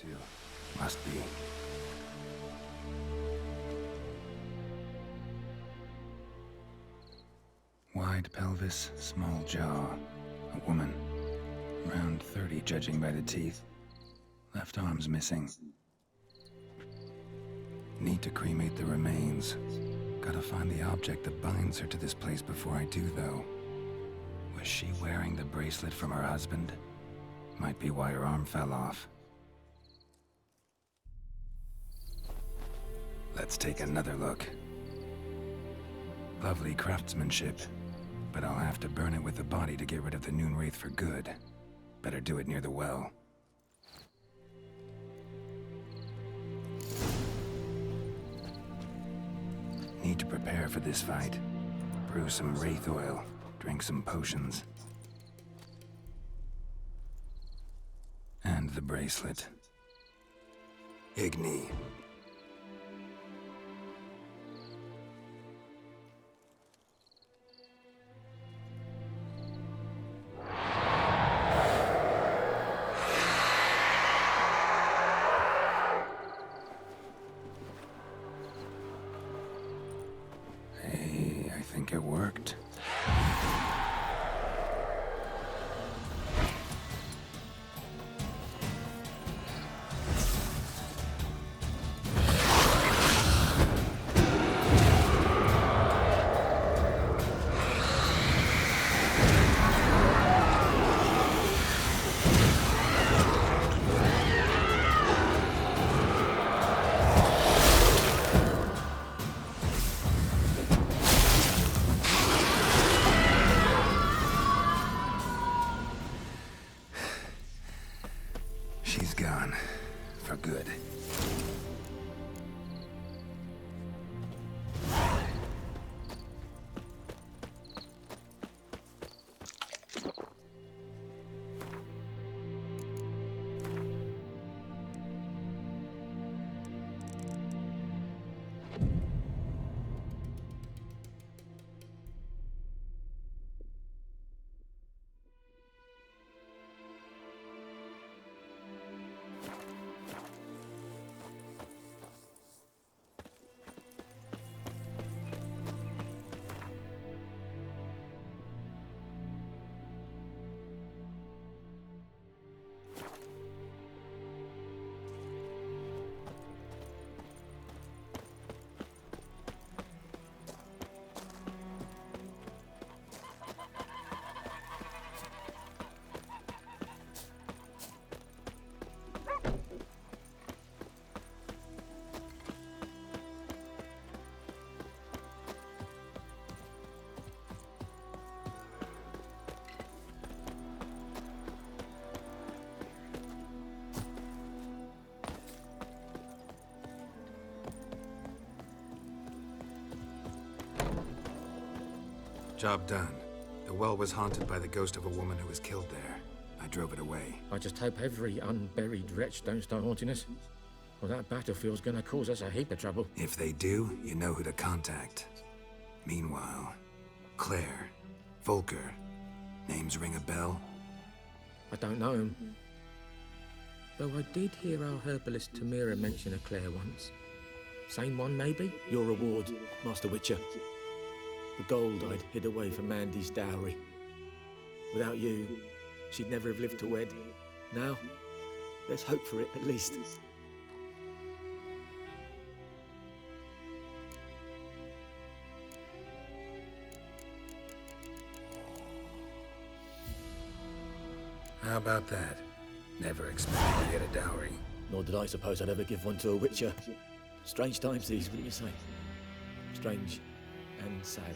to. Must be. Wide pelvis, small jaw. A woman. Around 30, judging by the teeth. Left arm's missing. Need to cremate the remains. Gotta find the object that binds her to this place before I do, though. Was she wearing the bracelet from her husband? Might be why her arm fell off. Let's take another look. Lovely craftsmanship, but I'll have to burn it with the body to get rid of the Noonwraith for good. Better do it near the well. Need to prepare for this fight. Brew some wraith oil, drink some potions. And the bracelet. Igni. Hey, I think it worked. She's gone. For good. Job done. The well was haunted by the ghost of a woman who was killed there. I drove it away. I just hope every unburied wretch don't start haunting us. Well, that battlefield's gonna cause us a heap of trouble. If they do, you know who to contact. Meanwhile, Claire, Volker, names ring a bell? I don't know him. Though I did hear our herbalist Tamira mention a Claire once. Same one, maybe? Your reward, Master Witcher. The gold I'd hid away for Mandy's dowry. Without you, she'd never have lived to wed. Now, let's hope for it at least. How about that? Never expected to get a dowry. Nor did I suppose I'd ever give one to a Witcher. Strange times these, wouldn't you say? Strange and sad.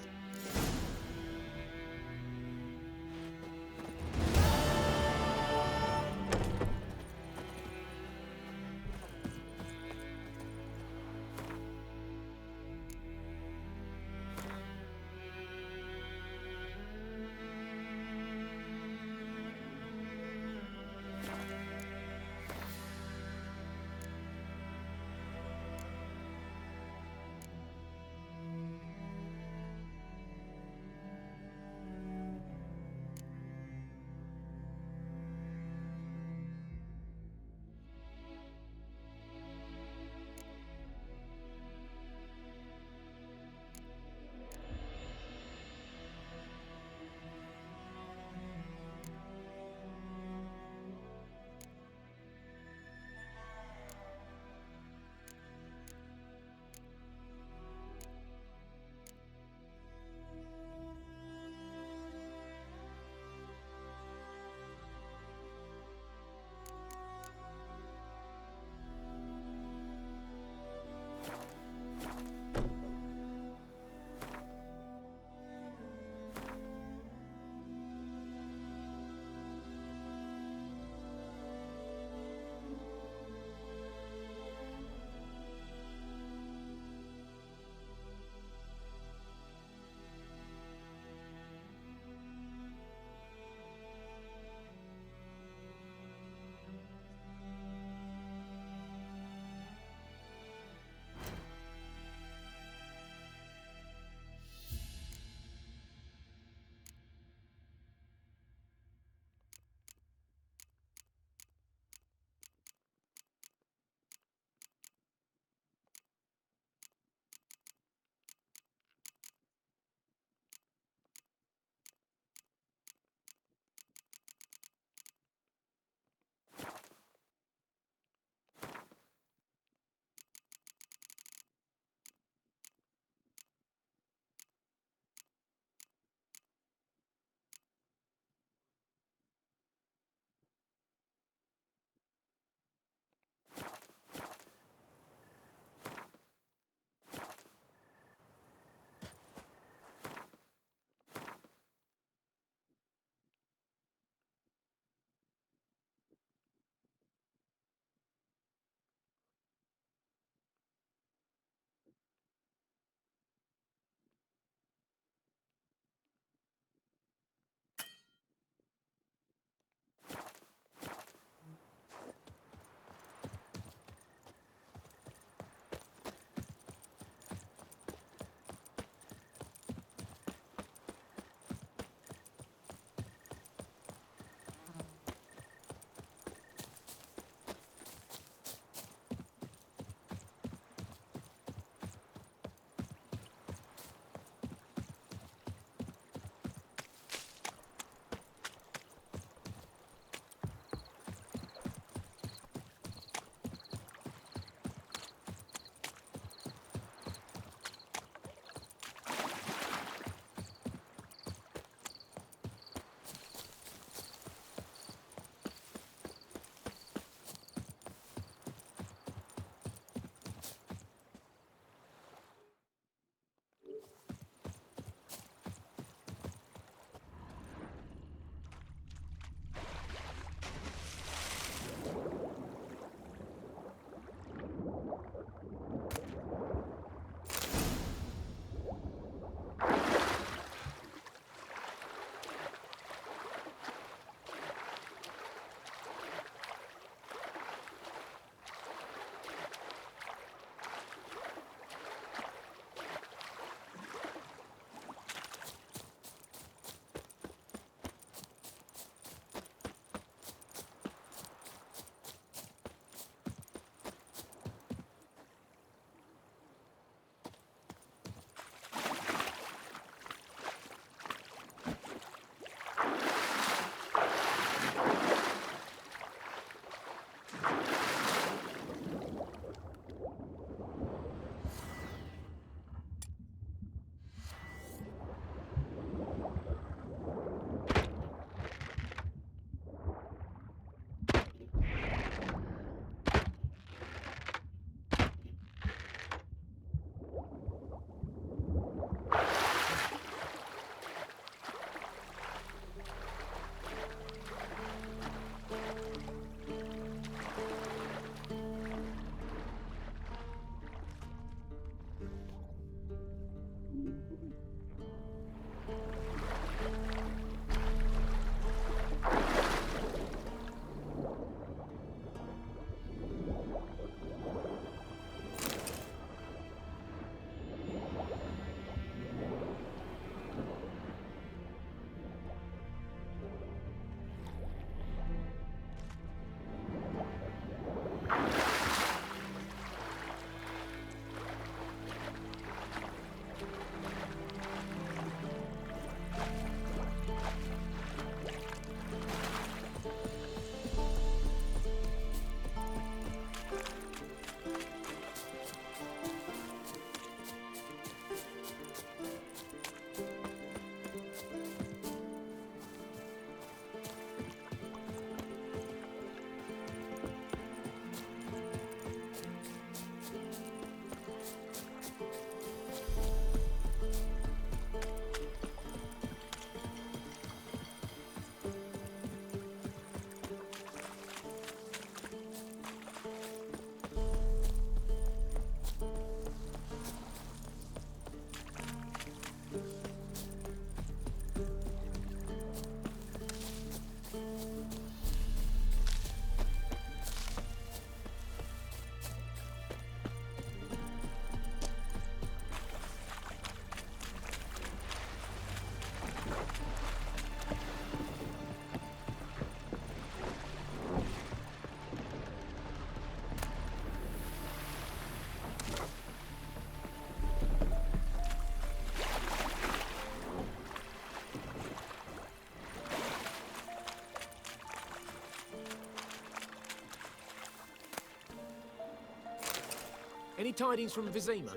Any tidings from Vizima?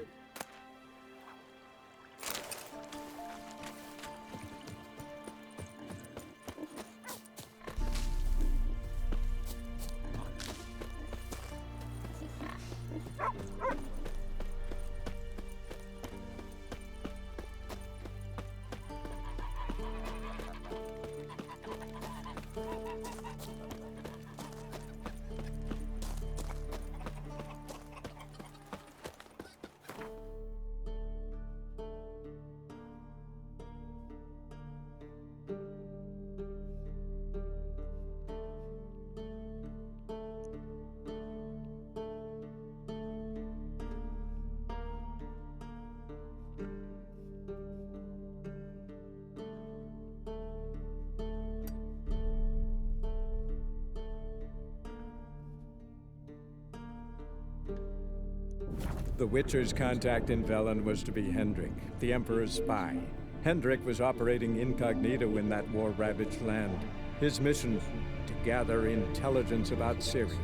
The Witcher's contact in Velen was to be Hendrik, the Emperor's spy. Hendrik was operating incognito in that war-ravaged land. His mission, to gather intelligence about Syria.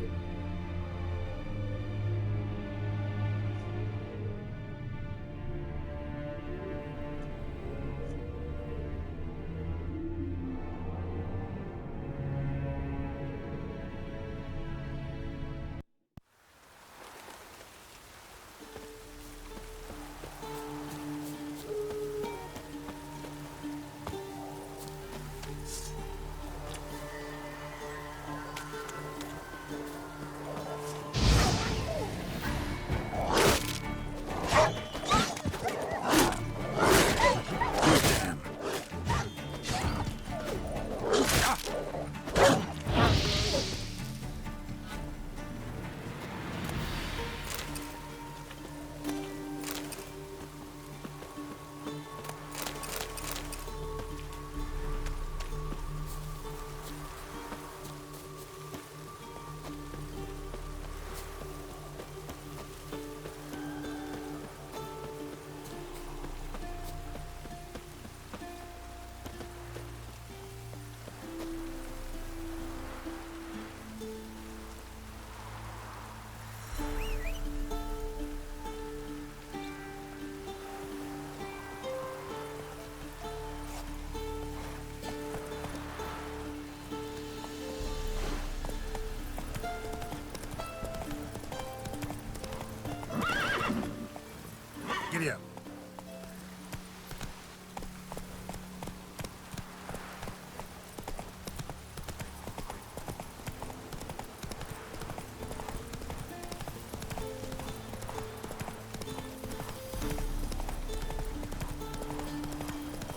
Giddy up.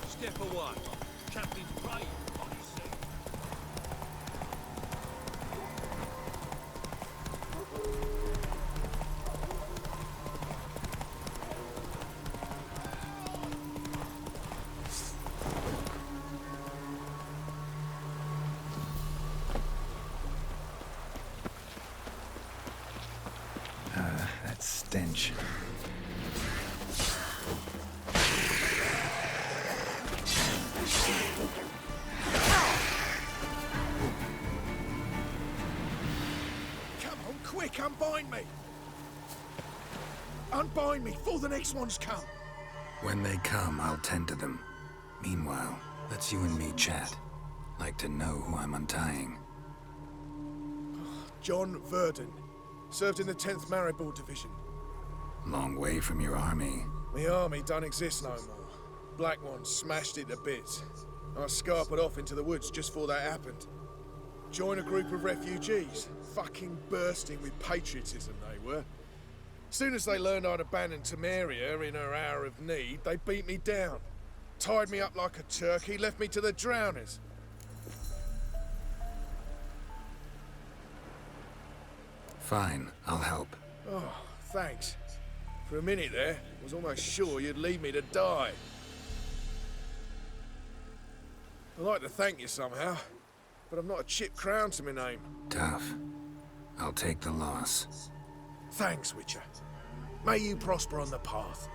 Step away. Captain's praying on his seat. That stench. Come on, quick, unbind me! Unbind me before the next ones come! When they come, I'll tend to them. Meanwhile, let's you and me chat. Like to know who I'm untying. John Verdon. Served in the 10th Maribor Division. Long way from your army. My army don't exist no more. Black Ones smashed it to bits. I scarpered off into the woods just before that happened. Joined a group of refugees. Fucking bursting with patriotism they were. Soon as they learned I'd abandoned Temeria in her hour of need, they beat me down. Tied me up like a turkey, left me to the drowners. Fine, I'll help. Oh, thanks. For a minute there, I was almost sure you'd leave me to die. I'd like to thank you somehow, but I've not a chip crown to my name. Tough. I'll take the loss. Thanks, Witcher. May you prosper on the path.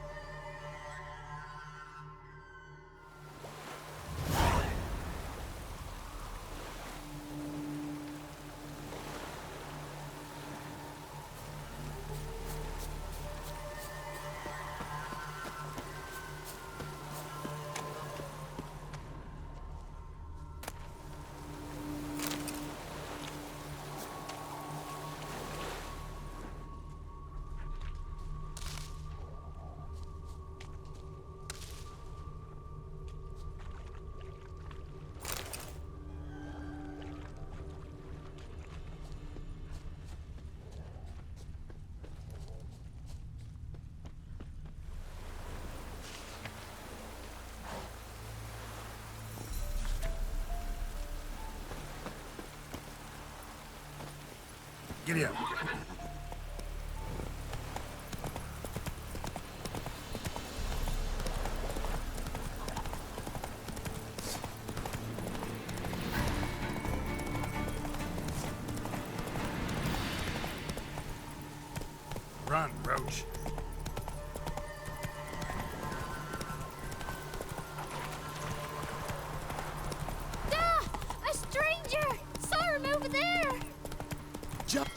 Giddy up. Run, Roach. A stranger! Saw him over there!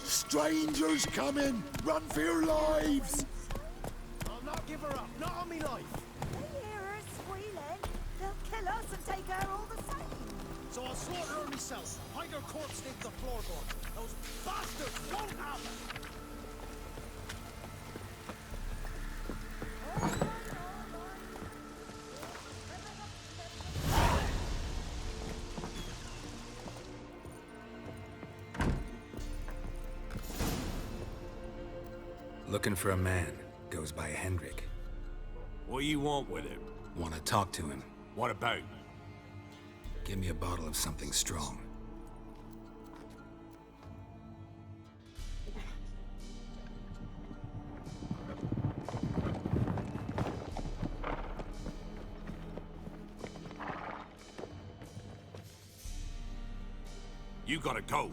Strangers coming! Run for your lives! I'll not give her up, not on me life. They hear her squealing. They'll kill us and take her all the same. So I'll slaughter her myself. Hide her corpse neath the floorboard. Those bastards won't have it. Looking for a man. Goes by Hendrik. What do you want with him? Want to talk to him. What about? Give me a bottle of something strong. You gotta go.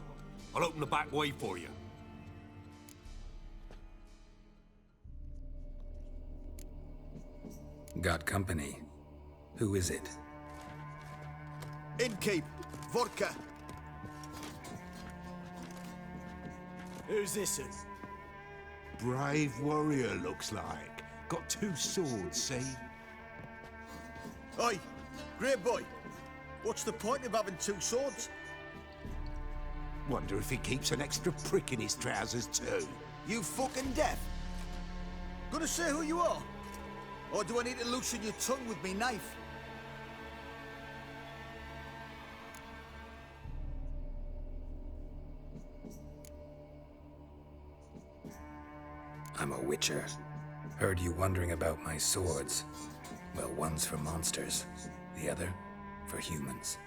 I'll open the back way for you. Got company. Who is it? Innkeep! Vodka! Who's this? Brave warrior, looks like. Got 2 swords, see? Oi, great boy. What's the point of having 2 swords? Wonder if he keeps an extra prick in his trousers, too. You fucking deaf? Gonna say who you are? Or do I need to loosen your tongue with me knife? I'm a witcher. Heard you wondering about my swords. Well, one's for monsters, the other for humans.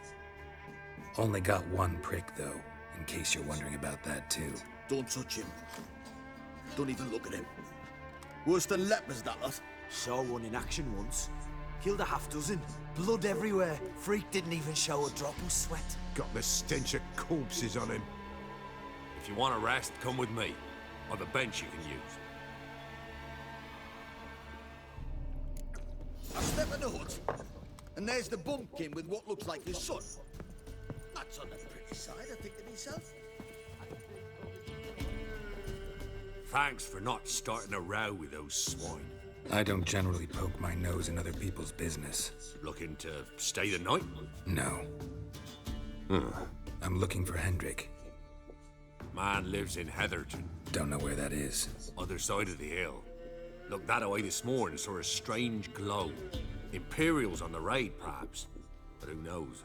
Only got 1 prick, though, in case you're wondering about that, too. Don't touch him. Don't even look at him. Worse than lepers, that lot. Saw one in action once. Killed a half dozen. Blood everywhere. Freak didn't even show a drop of sweat. Got the stench of corpses on him. If you want a rest, come with me. I've a bench you can use. I step in the hut, and there's the bumpkin with what looks like his son. That's on the pretty side, I think to myself. Thanks for not starting a row with those swine. I don't generally poke my nose in other people's business. Looking to stay the night? No. I'm looking for Hendrik. Man lives in Heatherton. Don't know where that is. Other side of the hill. Looked that away this morning, saw a strange glow. Imperials on the raid, perhaps. But who knows?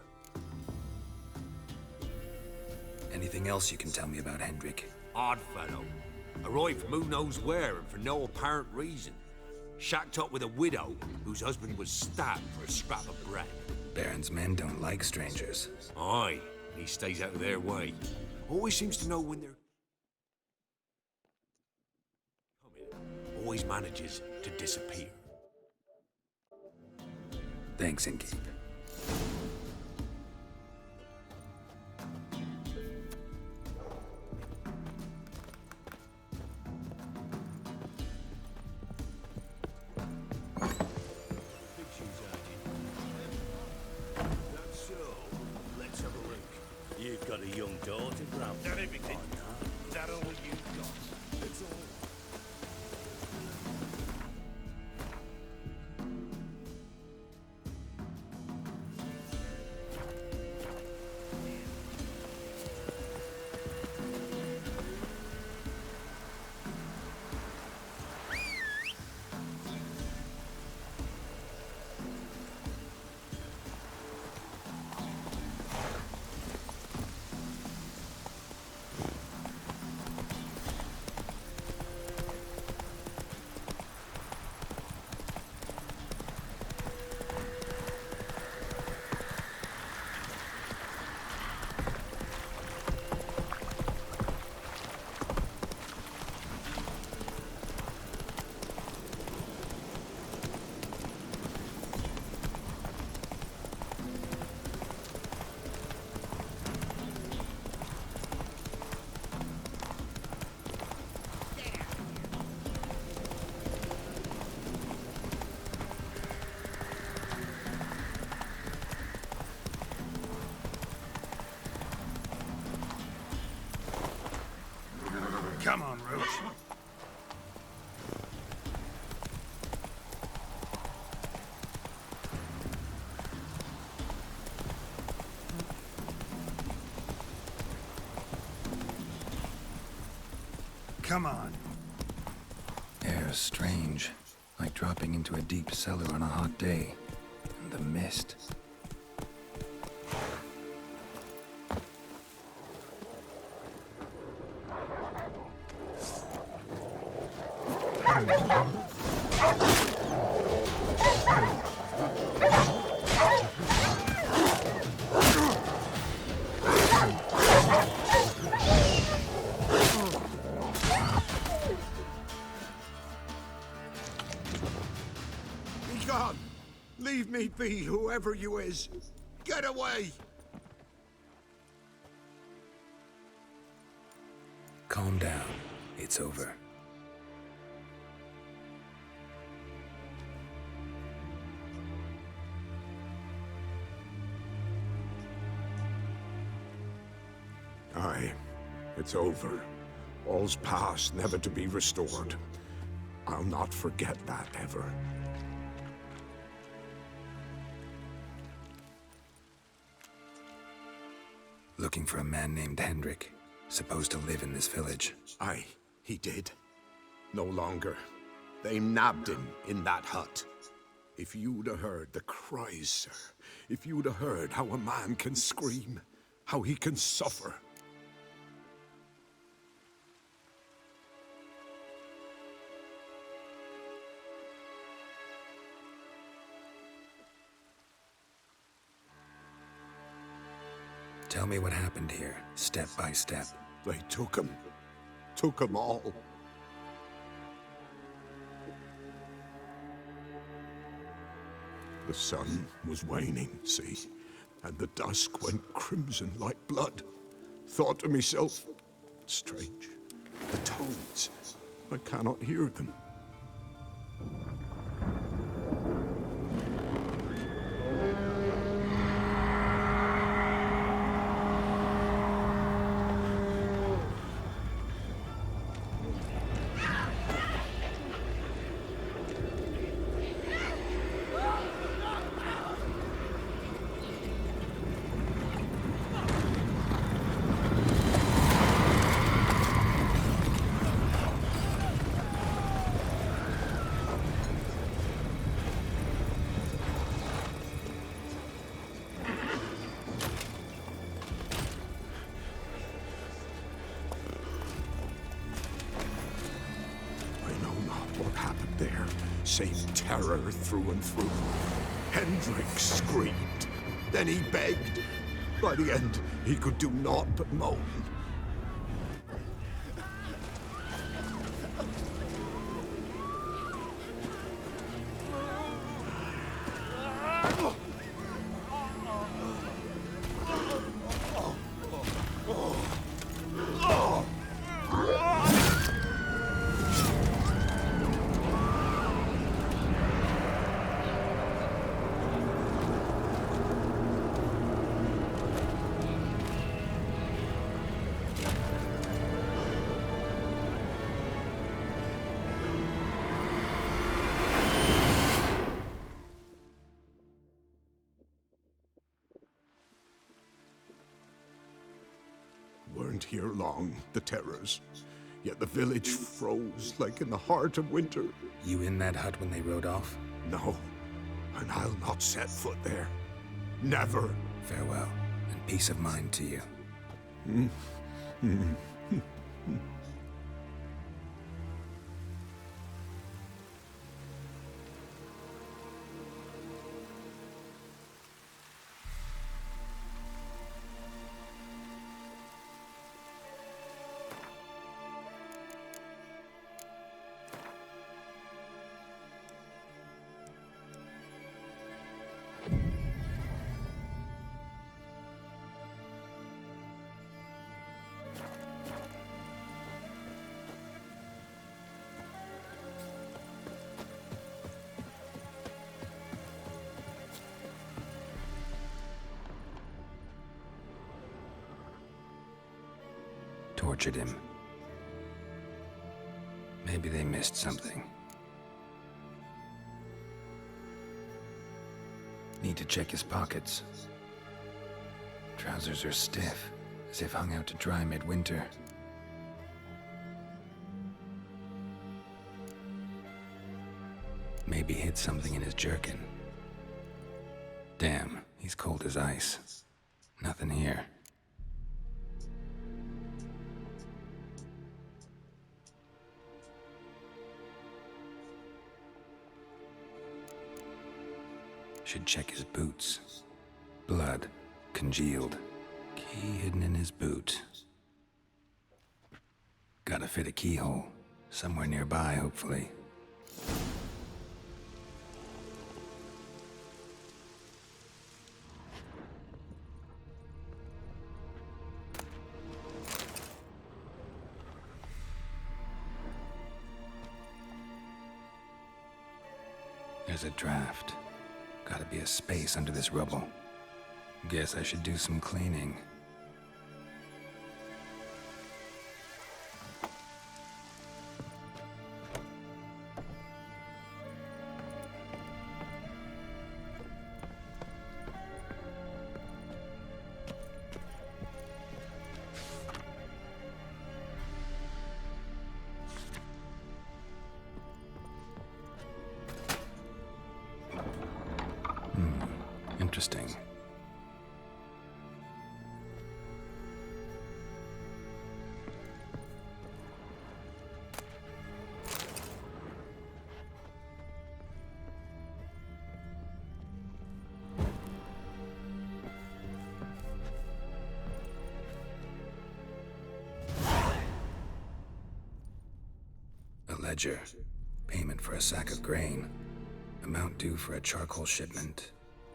Anything else you can tell me about Hendrik? Odd fellow. Arrived from who knows where and for no apparent reason. Shacked up with a widow whose husband was stabbed for a scrap of bread. Baron's men don't like strangers. Aye, he stays out of their way. Always seems to know when they're coming. Always manages to disappear. Thanks, Innkeep. You've got a young daughter, Graham. Not everything. Oh, no. Is that all you've got? It's all. Come on. Air's strange, like dropping into a deep cellar on a hot day. And the mist. Be gone! Leave me be, whoever you is! Get away! Calm down. It's over. Aye, it's over. All's past, never to be restored. I'll not forget that ever. Looking for a man named Hendrik, supposed to live in this village. Aye, he did. No longer. They nabbed him in that hut. If you'd have heard the cries, sir. If you'd have heard how a man can scream, how he can suffer. Tell me what happened here, step by step. They took him. Took them all. The sun was waning, see? And the dusk went crimson like blood. Thought to myself, strange. The toads. I cannot hear them. Save terror through and through. Hendrik screamed. Then he begged. By the end, he could do naught but moan. Weren't here long, the terrors. Yet the village froze like in the heart of winter. You in that hut when they rode off? No, and I'll not set foot there. Never. Farewell, and peace of mind to you. Tortured him. Maybe they missed something. Need to check his pockets. Trousers are stiff, as if hung out to dry midwinter. Maybe hid something in his jerkin. Damn, he's cold as ice. Nothing here. Should check his boots. Blood, congealed. Key hidden in his boot. Gotta fit a keyhole. Somewhere nearby, hopefully. There's a draft. Gotta be a space under this rubble. Guess I should do some cleaning. Interesting. A ledger. Payment for a sack of grain. Amount due for a charcoal shipment.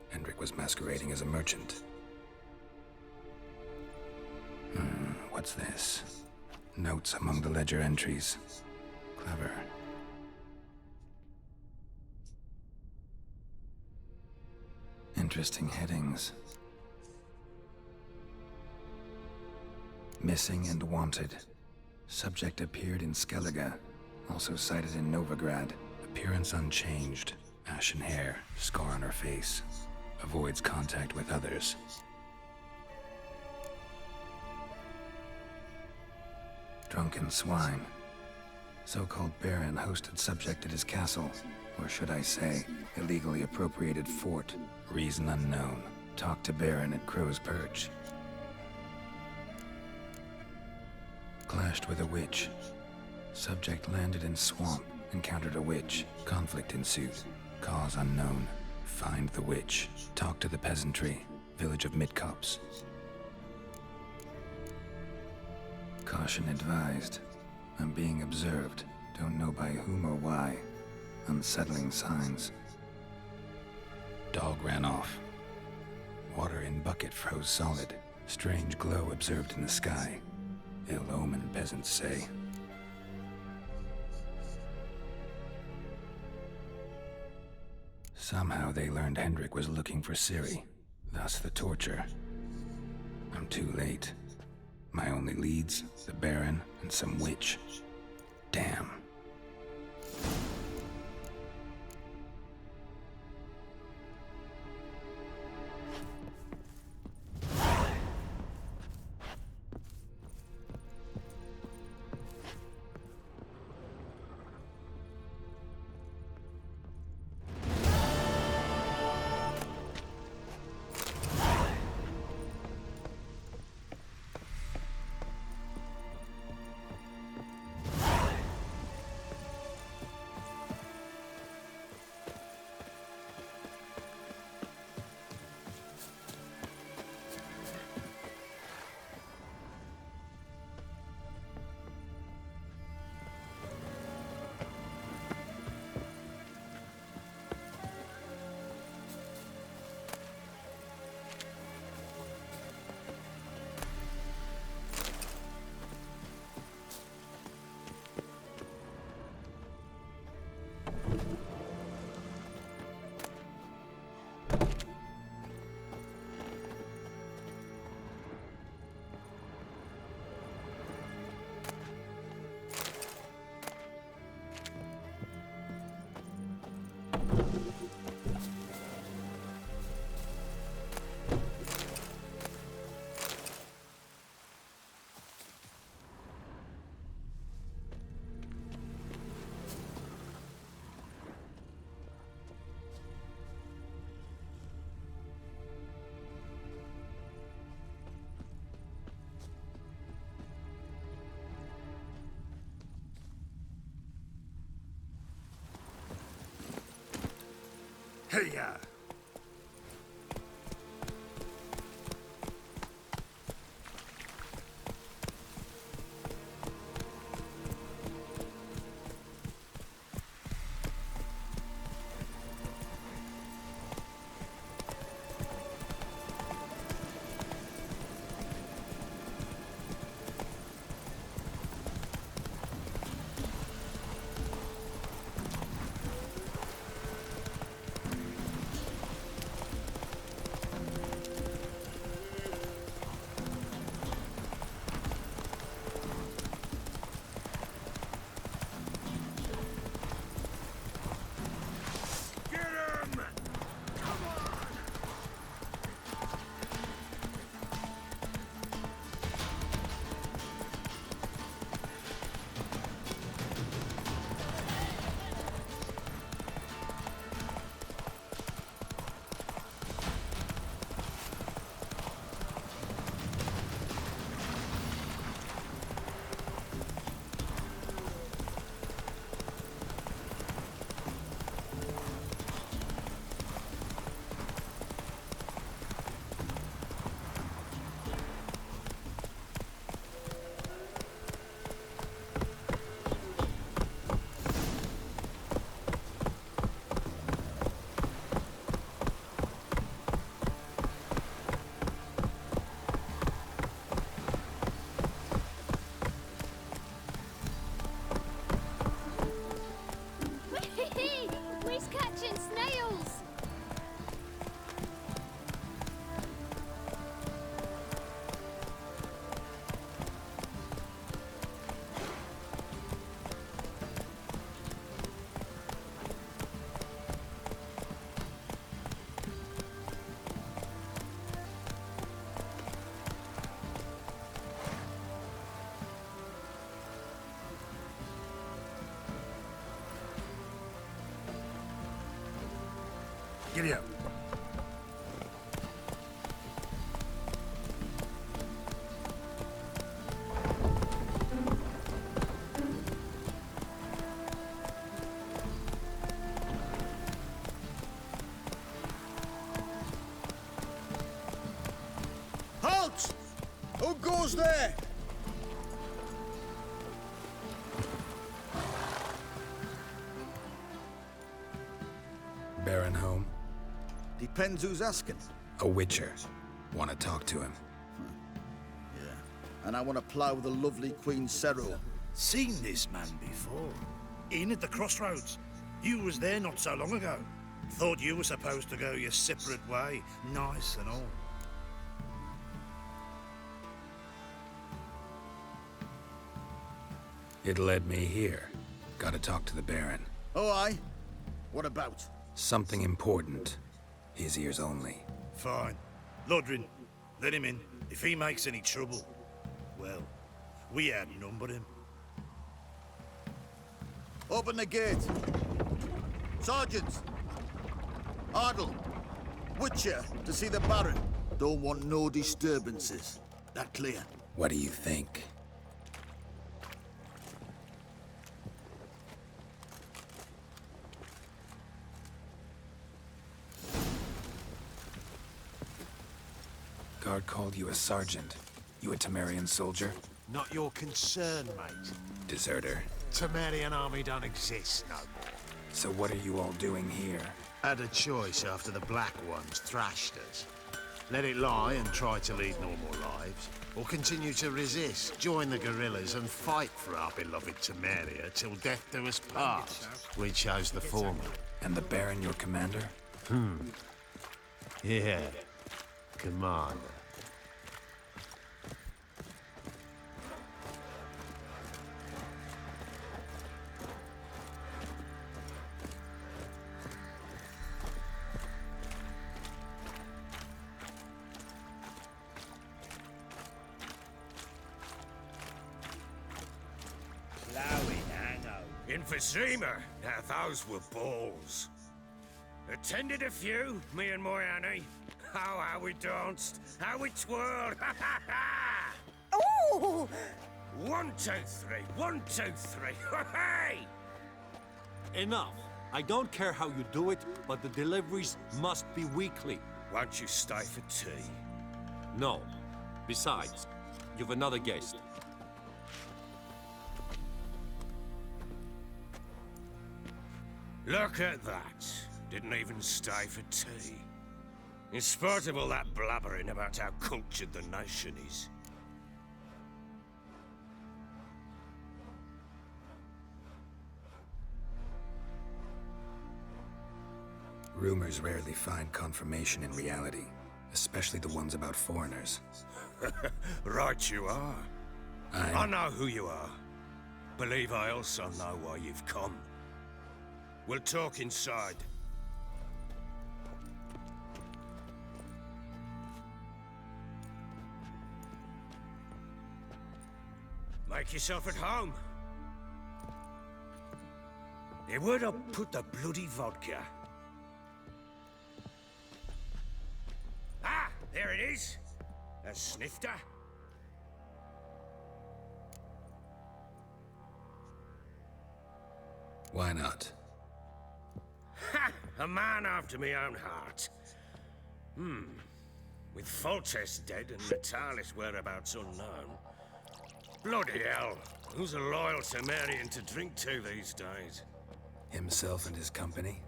Hendrik was masquerading as a merchant. What's this? Notes among the ledger entries. Clever. Interesting headings. Missing and wanted. Subject appeared in Skellige. Also cited in Novigrad. Appearance unchanged. Ashen hair. Scar on her face. Avoids contact with others. Drunken swine. So-called Baron hosted subject at his castle. Or should I say, illegally appropriated fort. Reason unknown. Talked to Baron at Crow's Perch. Clashed with a witch. Subject landed in swamp. Encountered a witch. Conflict ensued. Cause unknown. Find the witch. Talk to the peasantry. Village of Midcopse. Caution advised. I'm being observed. Don't know by whom or why. Unsettling signs. Dog ran off. Water in bucket froze solid. Strange glow observed in the sky. Ill omen, peasants say. Somehow they learned Hendrik was looking for Ciri. Thus the torture. I'm too late. My only leads, the Baron and some witch. Damn. Hey, ya! We's catching snails! Giddy up. Halt! Who goes there? Baron home? Depends who's asking. A witcher. Want to talk to him. Yeah. And I want to plough the lovely Queen Cero. Seen this man before. In at the crossroads. You was there not so long ago. Thought you were supposed to go your separate way. Nice and all. It led me here. Gotta talk to the Baron. Oh, aye? What about? Something important. His ears only. Fine. Lodrin, let him in. If he makes any trouble, well, we outnumber him. Open the gate. Sergeants! Ardle! Witcher, to see the Baron. Don't want no disturbances. That clear? What do you think? Guard called you a sergeant. You a Temerian soldier? Not your concern, mate. Deserter. Temerian army don't exist no more. So what are you all doing here? Had a choice after the Black Ones thrashed us. Let it lie and try to lead normal lives, or continue to resist, join the guerrillas and fight for our beloved Temeria till death do us part. We chose the former. And the Baron your commander? Yeah. Commander. Infosema. Now those were balls. Attended a few, me and my Annie. Oh, how we danced, how we twirled. Ha ha ha! Ooh! 1, 2, 3. 1, 2, 3. Hey! Enough. I don't care how you do it, but the deliveries must be weekly. Won't you stay for tea? No. Besides, you've another guest. Look at that. Didn't even stay for tea. In spite of all that blabbering about how cultured the nation is. Rumors rarely find confirmation in reality, especially the ones about foreigners. Right you are. I I know who you are. Believe I also know why you've come. We'll talk inside. Make yourself at home. Where'd I put the bloody vodka? Ah, there it is. A snifter. Why not? Ha! A man after my own heart. With Foltest dead and Natalis whereabouts unknown. Bloody hell. Who's a loyal Cimmerian to drink to these days? Himself and his company?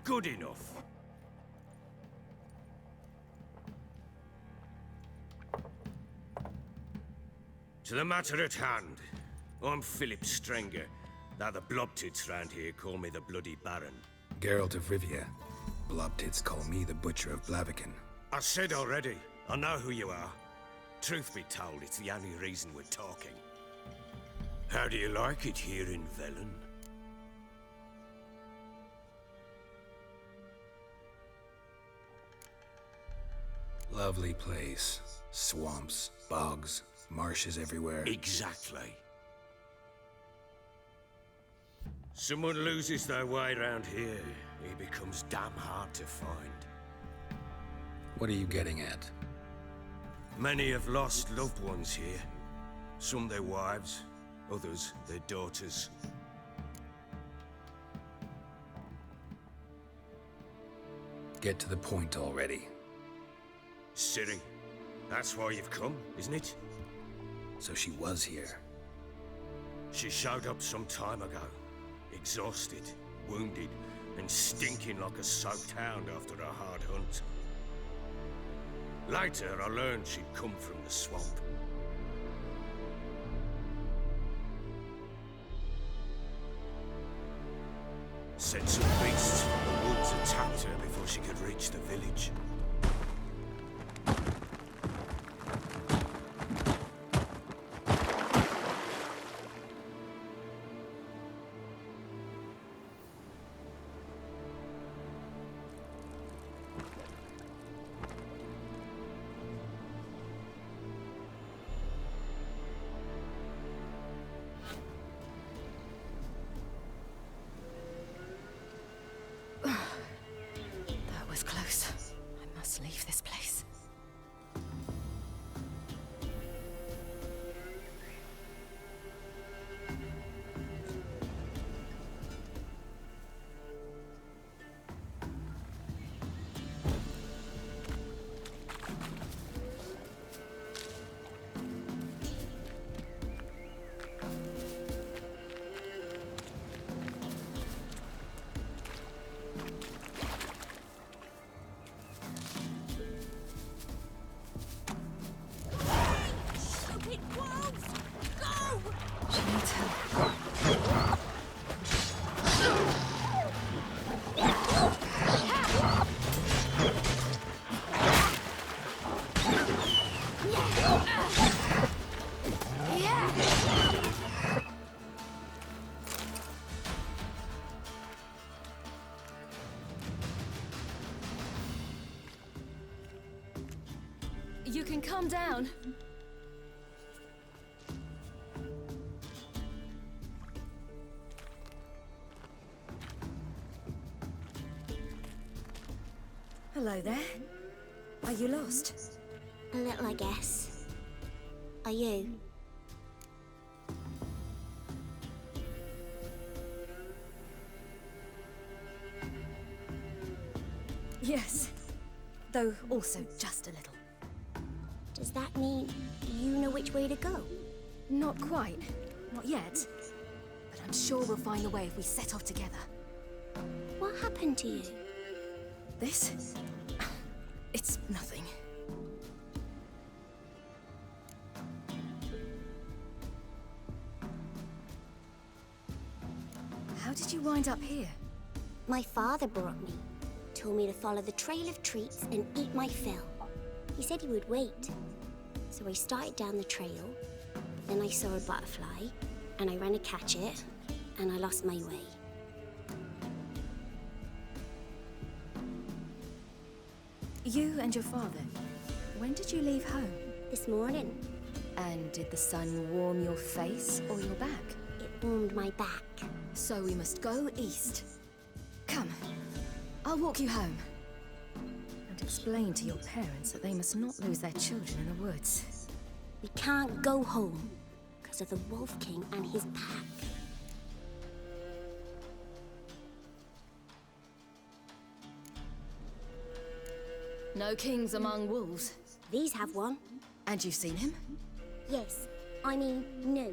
Good enough. To the matter at hand. I'm Philip Strenger. Now the Blobtits round here call me the Bloody Baron. Geralt of Rivia. Blobtits call me the Butcher of Blaviken. I said already, I know who you are. Truth be told, it's the only reason we're talking. How do you like it here in Velen? Lovely place. Swamps, bogs, marshes everywhere. Exactly. Someone loses their way around here, he becomes damn hard to find. What are you getting at? Many have lost loved ones here. Some their wives, others their daughters. Get to the point already. Ciri, that's why you've come, isn't it? So she was here. She showed up some time ago. Exhausted, wounded, and stinking like a soaked hound after a hard hunt. Later, I learned she'd come from the swamp. Said some beasts from the woods attacked her before she could reach the village. That was close. I must leave this place. She needs help. You can calm down. Hello there. Are you lost? A little, I guess. Are you? Yes. Though also just a little. Does that mean you know which way to go? Not quite. Not yet. But I'm sure we'll find a way if we set off together. What happened to you? This? It's nothing. How did you wind up here? My father brought me. Told me to follow the trail of treats and eat my fill. He said he would wait. So I started down the trail. Then I saw a butterfly, and I ran to catch it, and I lost my way. You and your father, when did you leave home? This morning. And did the sun warm your face or your back? It warmed my back. So we must go east. Come, I'll walk you home. And explain to your parents that they must not lose their children in the woods. We can't go home because of the Wolf King and his pack. No kings among wolves. These have one. And you've seen him? Yes. I mean, no.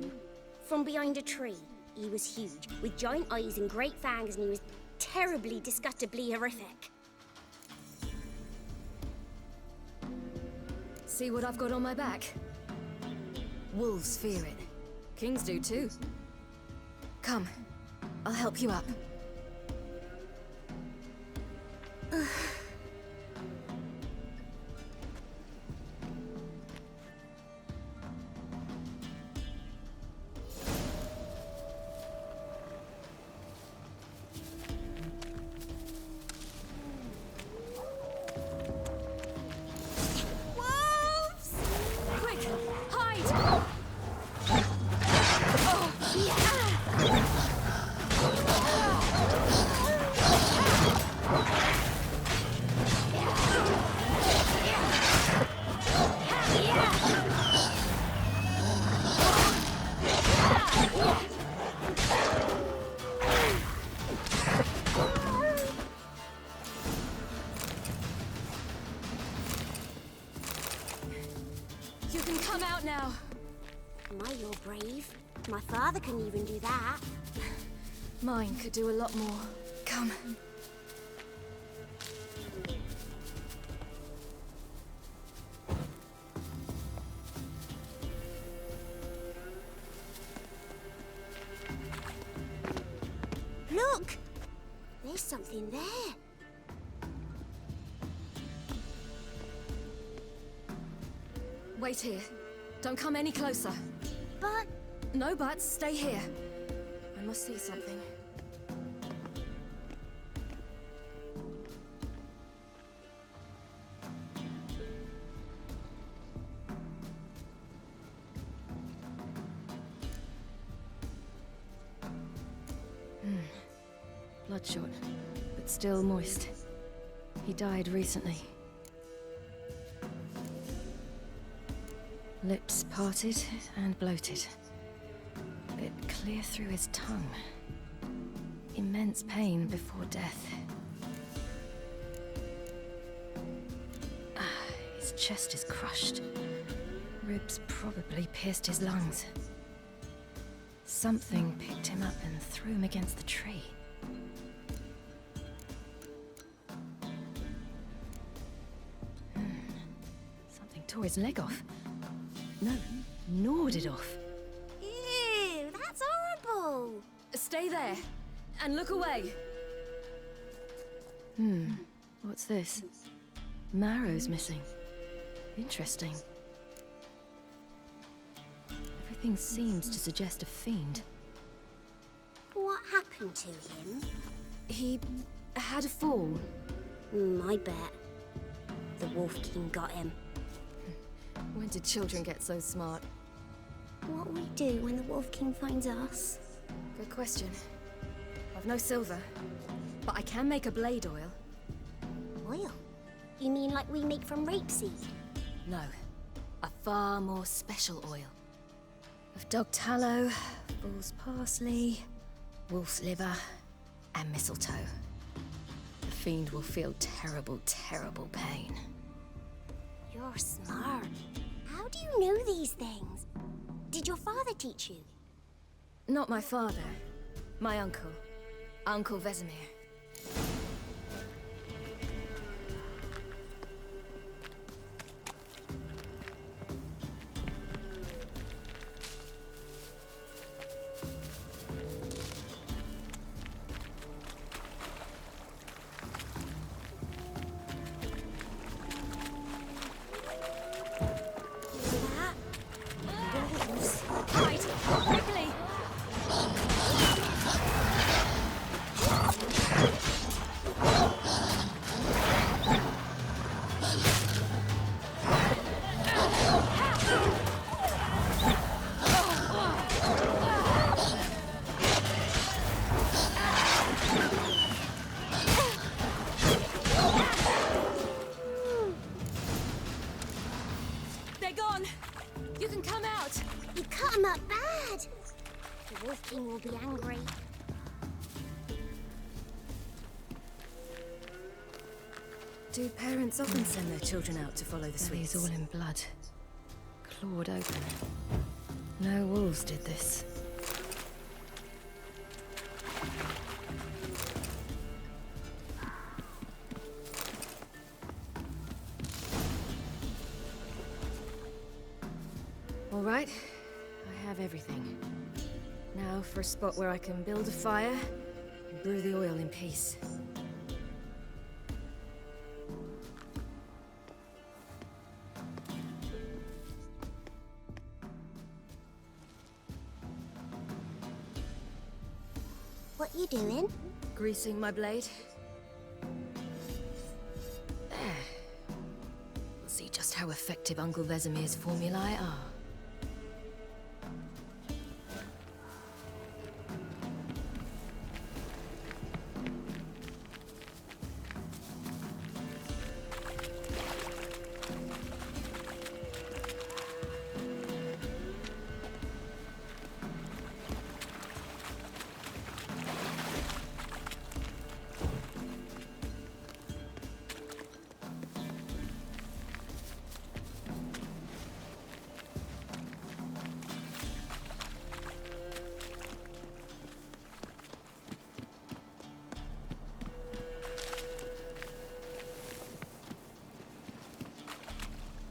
From behind a tree. He was huge, with giant eyes and great fangs, and he was terribly, disgustingly horrific. See what I've got on my back? Wolves fear it. Kings do too. Come, I'll help you up. You can come out now. My, you're brave. My father couldn't even do that. Mine could do a lot more. Come. Look! There's something there. Wait here. Don't come any closer. But... No buts. Stay here. I must see something. Bloodshot, but still moist. He died recently. Lips parted and bloated. Bit clear through his tongue. Immense pain before death. His chest is crushed. Ribs probably pierced his lungs. Something picked him up and threw him against the tree. Something tore his leg off. No, gnawed it off. Ew, that's horrible! Stay there, and look away. What's this? Marrow's missing. Interesting. Everything seems to suggest a fiend. What happened to him? He had a fall. I bet. The Wolf King got him. When did children get so smart? What will we do when the Wolf King finds us? Good question. I've no silver, but I can make a blade oil. Oil? You mean like we make from rapeseed? No, a far more special oil. Of dog tallow, bull's parsley, wolf's liver, and mistletoe. The fiend will feel terrible, terrible pain. You're smart. How do you know these things? Did your father teach you? Not my father. My uncle. Uncle Vesemir. Will be angry. Do parents often send their children out to follow the sweets? All in blood. Clawed open. No wolves did this. All right. I have everything. Now for a spot where I can build a fire and brew the oil in peace. What you doing? Greasing my blade. There. We'll see just how effective Uncle Vesemir's formulae are.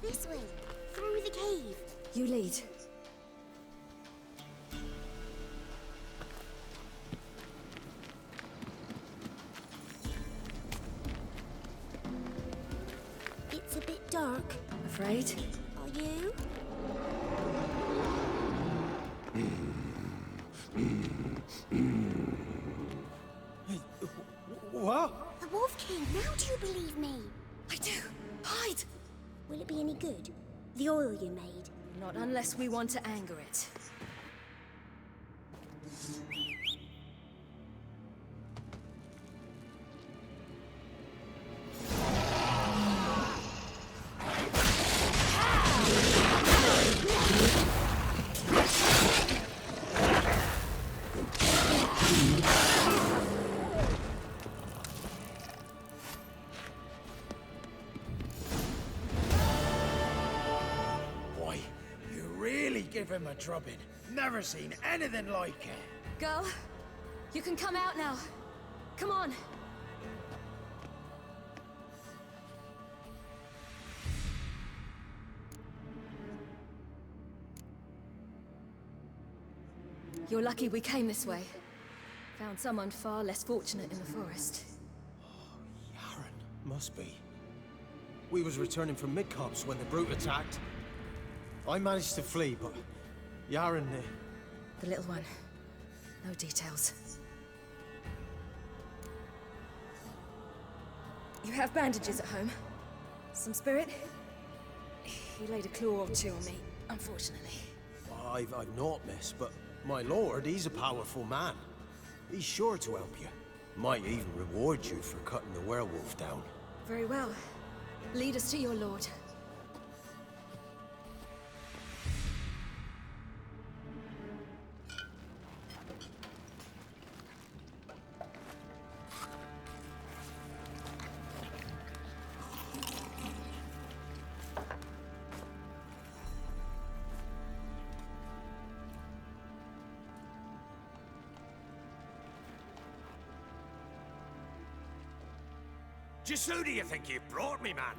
This way, through the cave. You lead. It's a bit dark. Afraid? Are you? What? The Wolf King, now do you believe me? I do. Hide! Will it be any good? The oil you made? Not unless we want to anger it. Give him a drubbing. Never seen anything like it. Girl, you can come out now. Come on. You're lucky we came this way. Found someone far less fortunate in the forest. Yaren, must be. We was returning from Midcopse when the brute attacked. I managed to flee, but Yaren... The little one. No details. You have bandages at home? Some spirit? He laid a claw or two on me, unfortunately. I've naught, miss, but my lord, he's a powerful man. He's sure to help you. Might even reward you for cutting the werewolf down. Very well. Lead us to your lord. Just who do you think you brought me, man?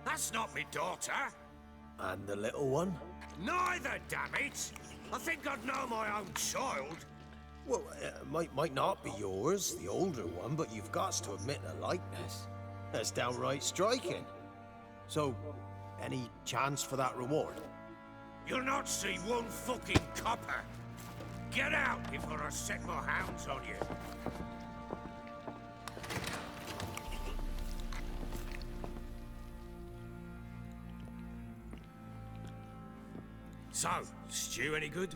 That's not me daughter. And the little one? Neither, damn it! I think I'd know my own child. Well, might not be yours, the older one, but you've got to admit a likeness. That's downright striking. So, any chance for that reward? You'll not see one fucking copper. Get out before I set my hounds on you. So, stew any good?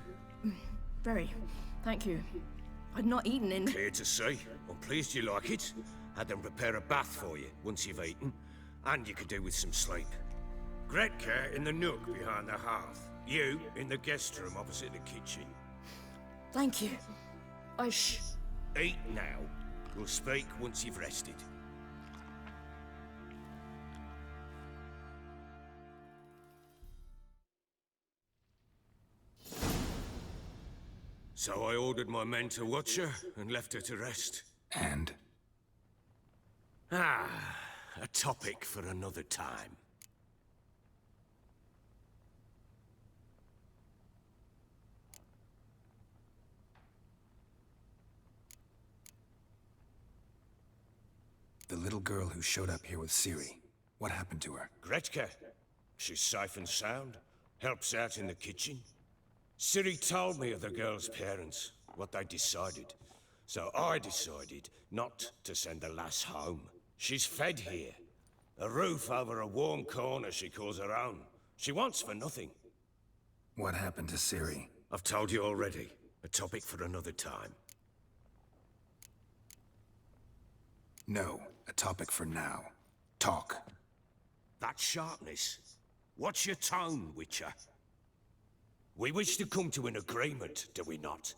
Very. Thank you. I'd not eaten in... Clear to see. I'm pleased you like it. Had them prepare a bath for you once you've eaten. And you could do with some sleep. Gretka in the nook behind the hearth. You in the guest room opposite the kitchen. Thank you. Eat now. We'll speak once you've rested. So I ordered my men to watch her and left her to rest. And? A topic for another time. The little girl who showed up here with Ciri. What happened to her? Gretka. She's safe and sound. Helps out in the kitchen. Ciri told me of the girl's parents, what they decided. So I decided not to send the lass home. She's fed here. A roof over a warm corner she calls her own. She wants for nothing. What happened to Ciri? I've told you already. A topic for another time. No, a topic for now. Talk. That sharpness. What's your tone, Witcher? We wish to come to an agreement, do we not?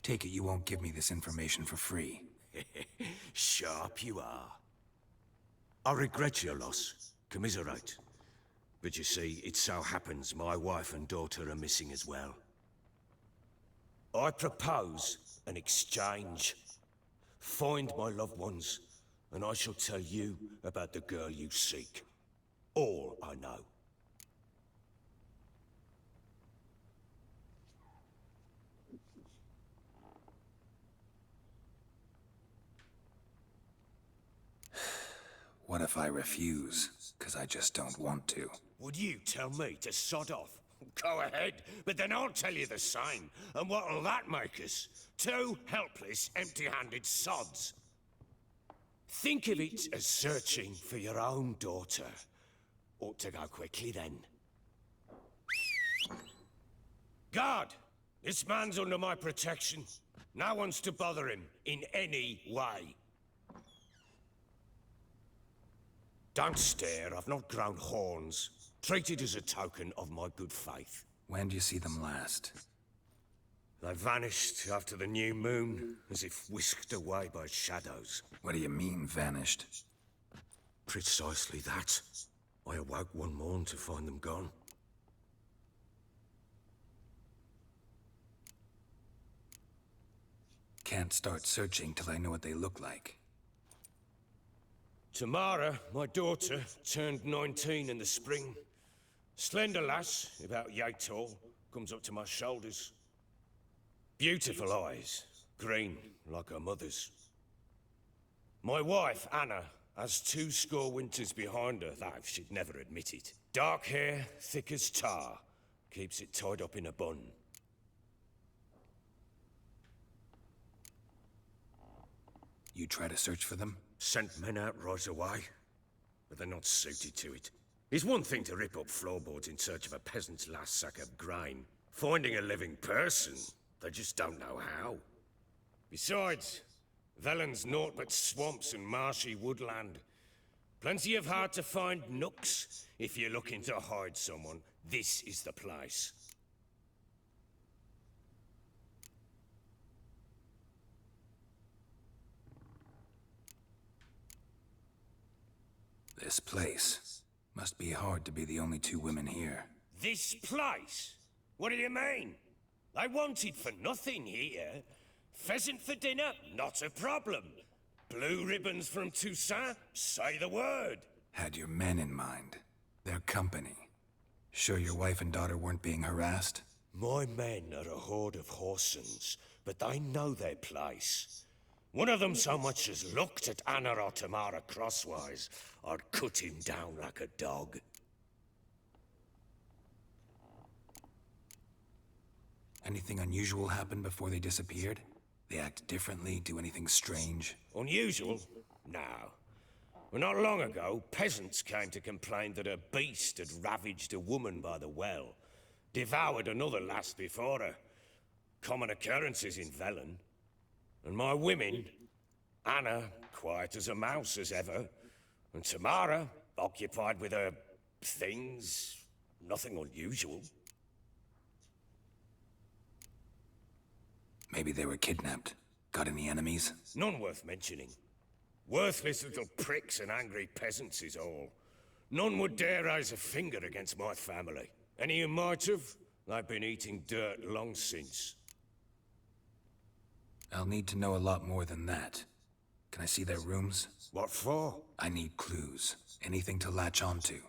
Take it you won't give me this information for free. Sharp you are. I regret your loss. Commiserate. But you see, it so happens my wife and daughter are missing as well. I propose an exchange. Find my loved ones, and I shall tell you about the girl you seek. All I know. What if I refuse? 'Cause I just don't want to. Would you tell me to sod off? Go ahead, but then I'll tell you the same. And what'll that make us? Two helpless, empty-handed sods. Think of it as searching for your own daughter. Ought to go quickly then. Guard! This man's under my protection. No one's to bother him in any way. Don't stare, I've not grown horns. Treat it as a token of my good faith. When do you see them last? They vanished after the new moon, as if whisked away by shadows. What do you mean, vanished? Precisely that. I awoke one morn to find them gone. Can't start searching till I know what they look like. Tamara, my daughter, turned 19 in the spring. Slender lass, about yay tall, comes up to my shoulders. Beautiful eyes, green like her mother's. My wife, Anna, has 20 winters behind her, though she'd never admit it. Dark hair, thick as tar, keeps it tied up in a bun. You try to search for them? Sent men out right away, but they're not suited to it. It's one thing to rip up floorboards in search of a peasant's last sack of grain. Finding a living person, they just don't know how. Besides, Velen's naught but swamps and marshy woodland. Plenty of hard-to-find nooks. If you're looking to hide someone, this is the place. This place. Must be hard to be the only two women here. This place? What do you mean? I wanted for nothing here. Pheasant for dinner? Not a problem. Blue ribbons from Toussaint? Say the word. Had your men in mind. Their company. Sure your wife and daughter weren't being harassed? My men are a horde of Horsens, but they know their place. One of them so much as looked at Anna or Tamara crosswise, I'd cut him down like a dog. Anything unusual happen before they disappeared? They act differently, do anything strange? Unusual? No. Well, not long ago, peasants came to complain that a beast had ravaged a woman by the well. Devoured another lass before her. Common occurrences in Velen. And my women, Anna, quiet as a mouse as ever, and Tamara, occupied with her things, nothing unusual. Maybe they were kidnapped. Got any enemies? None worth mentioning. Worthless little pricks and angry peasants is all. None would dare raise a finger against my family. Any who might have, they've been eating dirt long since. I'll need to know a lot more than that. Can I see their rooms? What for? I need clues. Anything to latch onto.